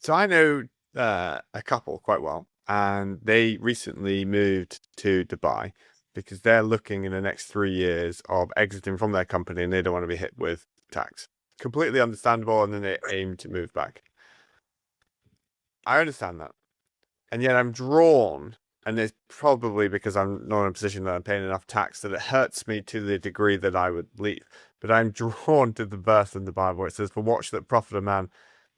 So I know a couple quite well, and they recently moved to Dubai because they're looking in the next 3 years of exiting from their company and they don't want to be hit with tax. Completely understandable, and then they aim to move back. I understand that. And yet I'm drawn, and it's probably because I'm not in a position that I'm paying enough tax that it hurts me to the degree that I would leave. But I'm drawn to the verse in the Bible where it says, "For what shall it profit a man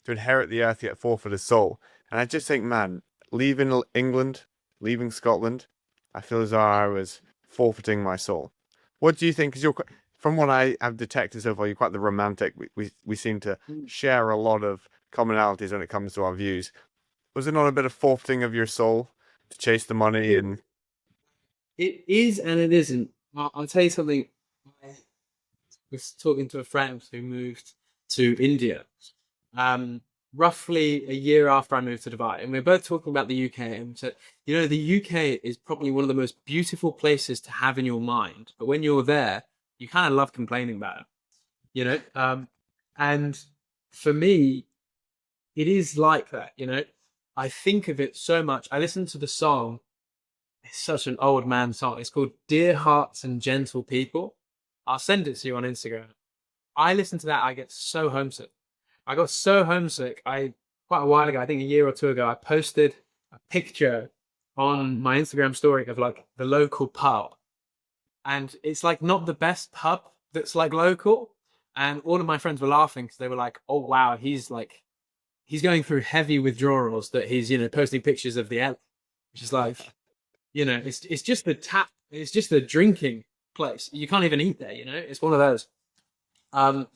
to inherit the earth yet forfeit his soul?" And I just think, man, leaving England, leaving Scotland, I feel as though I was forfeiting my soul. What do you think? Because from what I have detected so far, you're quite the romantic. We seem to Mm. share a lot of commonalities when it comes to our views. Was it not a bit of forfeiting of your soul to chase the money It and it is and it isn't. I'll tell you something. I was talking to a friend who moved to India, um, roughly a year after I moved to Dubai, and we are both talking about the UK. And we said, the UK is probably one of the most beautiful places to have in your mind, but when you're there, you kind of love complaining about it. You know, and for me, it is like that. I think of it so much. I listen to the song. It's such an old man song. It's called Dear Hearts and Gentle People. I'll send it to you on Instagram. I listen to that, I get so homesick. I got so homesick. Quite a while ago, I think a year or two ago, I posted a picture on my Instagram story of like the local pub. And it's like not the best pub that's like local. And all of my friends were laughing because they were like, oh wow, he's going through heavy withdrawals that he's, posting pictures of the alley. Which is like, it's just the tap. It's just the drinking place. You can't even eat there. It's one of those. Um,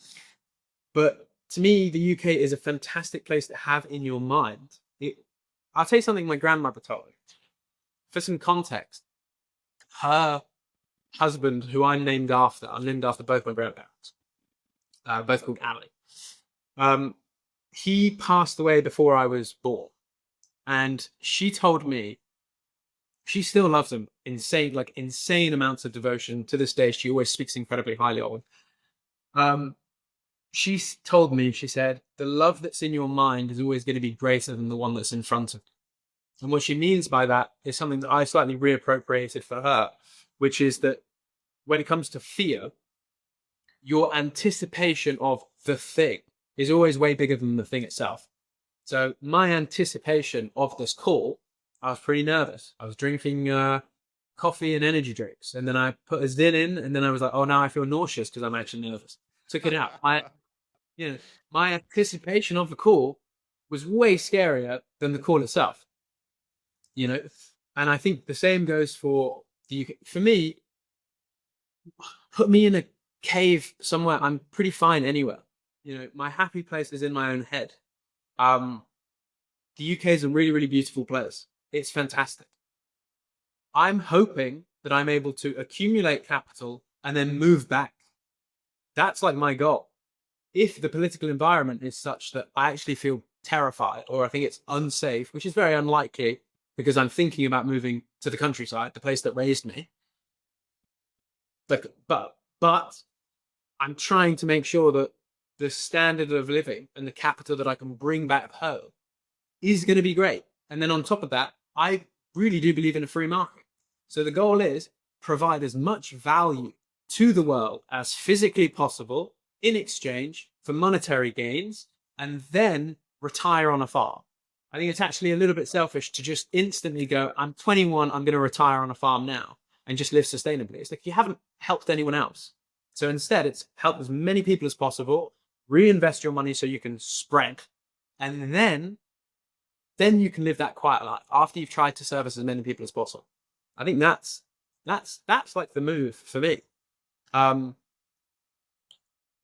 but to me, the UK is a fantastic place to have in your mind. I'll tell you something my grandmother told me. For some context, her husband, who I'm named after both my grandparents, both called Ali. Um, he passed away before I was born, and she told me she still loves him insane amounts of devotion to this day. She always speaks incredibly highly of him. Um, she told me, she said, the love that's in your mind is always going to be greater than the one that's in front of you. And what she means by that is something that I slightly reappropriated for her, which is that when it comes to fear, your anticipation of the thing is always way bigger than the thing itself. So my anticipation of this call, I was pretty nervous. I was drinking coffee and energy drinks, and then I put a Zin in, and then I was like, "Oh, now I feel nauseous because I'm actually nervous." Took it out. My anticipation of the call was way scarier than the call itself. You know, and I think the same goes for the UK. For me, put me in a cave somewhere, I'm pretty fine anywhere. My happy place is in my own head. Um, the UK is a really, really beautiful place. It's fantastic. I'm hoping that I'm able to accumulate capital and then move back. That's like my goal. If the political environment is such that I actually feel terrified or I think it's unsafe, which is very unlikely because I'm thinking about moving to the countryside, the place that raised me. But I'm trying to make sure that the standard of living and the capital that I can bring back home is going to be great. And then on top of that, I really do believe in a free market. So the goal is provide as much value to the world as physically possible in exchange for monetary gains and then retire on a farm. I think it's actually a little bit selfish to just instantly go, I'm 21, I'm going to retire on a farm now and just live sustainably. It's like you haven't helped anyone else. So instead, it's help as many people as possible, reinvest your money so you can spread, and then you can live that quiet life after you've tried to service as many people as possible. I think that's like the move for me. Um,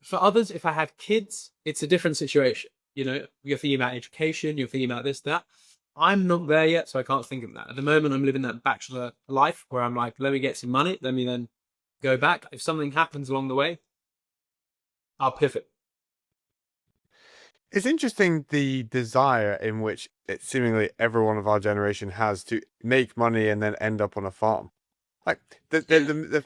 for others, if I have kids, it's a different situation. You're thinking about education, you're thinking about this, that. I'm not there yet, so I can't think of that. At the moment, I'm living that bachelor life where I'm like, let me get some money, let me then go back. If something happens along the way, I'll pivot. it's interesting the desire in which it seemingly everyone of our generation has to make money and then end up on a farm. Like Yeah. the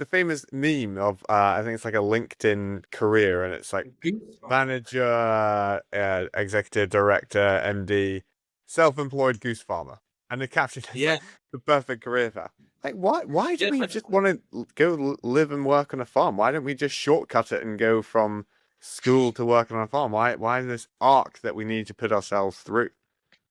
famous meme of I think it's like a LinkedIn career, and it's like Goose manager, executive director, MD, self-employed goose farmer, and the caption is Yeah. like the perfect career path. Like, why do Yeah. we just want to go live and work on a farm? Why don't we just shortcut it and go from school to working on a farm? Why this arc that we need to put ourselves through?